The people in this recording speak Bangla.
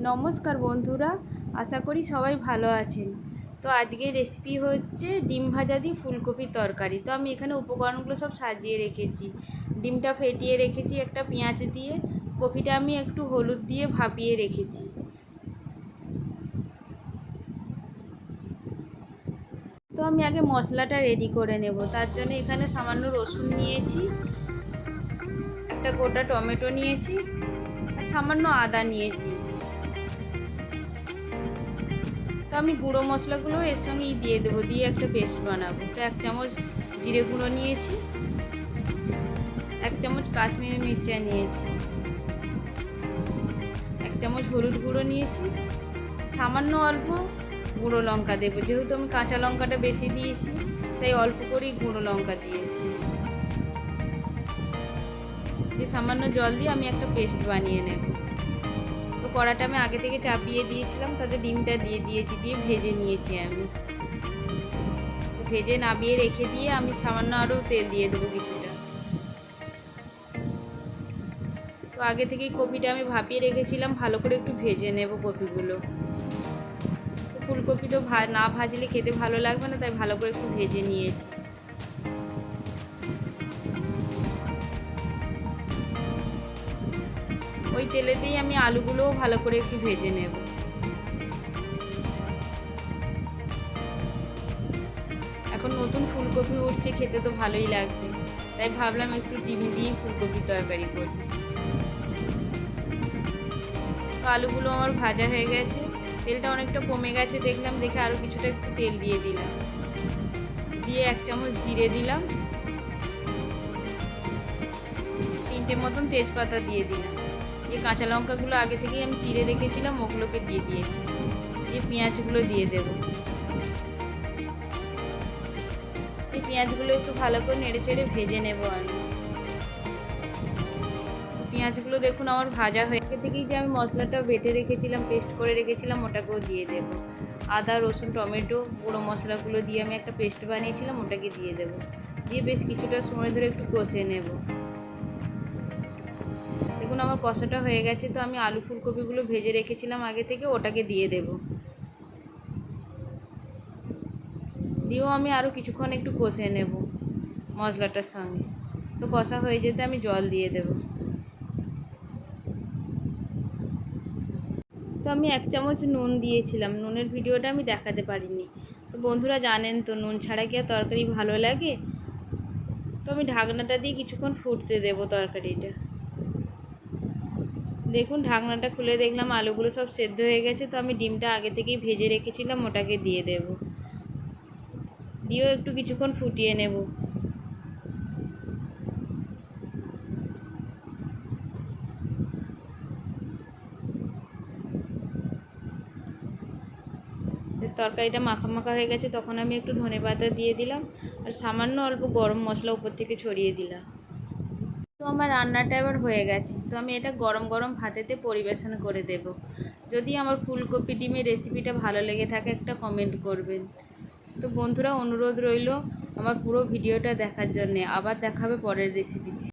নমস্কার বন্ধুরা, আশা করি সবাই ভালো আছেন। তো আজকের রেসিপি হচ্ছে ডিম ভাজা দিয়ে ফুলকপির তরকারি। তো আমি এখানে উপকরণগুলো সব সাজিয়ে রেখেছি। ডিমটা ফেটিয়ে রেখেছি একটা পেঁয়াজ দিয়ে, কপিটা আমি একটু হলুদ দিয়ে ভাপিয়ে রেখেছি। তো আমি আগে মশলাটা রেডি করে নেব। তার জন্য এখানে সামান্য রসুন নিয়েছি, একটা গোটা টমেটো নিয়েছি আর সামান্য আদা নিয়েছি। তো আমি গুঁড়ো মশলাগুলো এর সঙ্গেই দিয়ে দেবো, দিয়ে একটা পেস্ট বানাবো। তো 1 চামচ জিরে গুঁড়ো নিয়েছি, 1 চামচ কাশ্মীরি মিরচা নিয়েছি, 1 চামচ হলুদ গুঁড়ো নিয়েছি, সামান্য অল্প গুঁড়ো লঙ্কা দেবো। যেহেতু আমি কাঁচা লঙ্কাটা বেশি দিয়েছি তাই অল্প করেই গুঁড়ো লঙ্কা দিয়েছি। দিয়ে সামান্য জল দিয়ে আমি একটা পেস্ট বানিয়ে নেব। তো কড়াটা আমি আগে থেকে চাপিয়ে দিয়েছিলাম, তাতে ডিমটা দিয়ে দিয়েছি, দিয়ে ভেজে নিয়েছি। আমি ভেজে নামিয়ে রেখে দিয়ে আমি সামান্য আরও তেল দিয়ে দেবো কিছুটা। তো আগে থেকেই কপিটা আমি ভাপিয়ে রেখেছিলাম, ভালো করে একটু ভেজে নেব কপিগুলো। তো ফুলকপি তো না ভাজলে খেতে ভালো লাগবে না, তাই ভালো করে একটু ভেজে নিয়েছি। ওই তেলেতেই আমি আলুগুলোও ভালো করে একটু ভেজে নেব। এখন নতুন ফুলকপি উঠছে, খেতে তো ভালোই লাগবে, তাই ভাবলাম একটু ডিম দিয়ে ফুলকপির তরকারি করি। তো আলুগুলো আমার ভাজা হয়ে গেছে, তেলটা অনেকটা কমে গেছে দেখলাম, দেখে আরও কিছুটা একটু তেল দিয়ে দিলাম। দিয়ে 1 চামচ জিরে দিলাম, 3টে মতন তেজপাতা দিয়ে দিলাম। এই কাঁচা লঙ্কাগুলো আগে থেকেই আমি চিড়ে রেখেছিলাম, ওগুলোকে দিয়ে দিয়েছি। দিয়ে পেঁয়াজগুলো দিয়ে দেবো। এই পেঁয়াজগুলো একটু ভালো করে নেড়ে চেড়ে ভেজে নেব আমি। পেঁয়াজগুলো দেখুন আমার ভাজা হয়ে থেকেই যে আমি মশলাটা বেটে রেখেছিলাম, পেস্ট করে রেখেছিলাম, ওটাকেও দিয়ে দেবো। আদা রসুন টমেটো গুঁড়ো মশলাগুলো দিয়ে আমি একটা পেস্ট বানিয়েছিলাম, ওটাকে দিয়ে দেবো। দিয়ে বেশ কিছুটা সময় ধরে একটু কষে নেব। দেখুন আমার কষাটা হয়ে গেছে। তো আমি আলু ফুলকপিগুলো ভেজে রেখেছিলাম আগে থেকে, ওটাকে দিয়ে দেব। দিয়েও আমি আরও কিছুক্ষণ একটু কষে নেব মশলাটার সঙ্গে। তো কষা হয়ে যেতে আমি জল দিয়ে দেব। তো আমি 1 চামচ নুন দিয়েছিলাম, নুনের ভিডিওটা আমি দেখাতে পারিনি। তো বন্ধুরা জানেন তো নুন ছাড়া কি আর তরকারি ভালো লাগে। তো আমি ঢাকনাটা দিয়ে কিছুক্ষণ ফুটতে দেব তরকারিটা। দেখুন ঢাকনাটা খুলে দেখলাম আলুগুলো সব সেদ্ধ হয়ে গেছে। তো আমি ডিমটা আগে থেকেই ভেজে রেখেছিলাম, ওটাকে দিয়ে দেব। দিয়েও একটু কিছুক্ষণ ফুটিয়ে নেব। বেশ তরকারিটা মাখা মাখা হয়ে গেছে, তখন আমি একটু ধনেপাতা দিয়ে দিলাম আর সামান্য অল্প গরম মশলা উপর থেকে ছড়িয়ে দিলাম। তো আমার রান্নাটা এবার হয়ে গেছে। তো আমি এটা গরম গরম ভাতেতে পরিবেশন করে দেব। যদি আমার ফুলকপি ডিমের রেসিপিটা ভালো লেগে থাকে একটা কমেন্ট করবেন। তো বন্ধুরা অনুরোধ রইল আমার পুরো ভিডিওটা দেখার জন্যে। আবার দেখাবে পরের রেসিপিতে।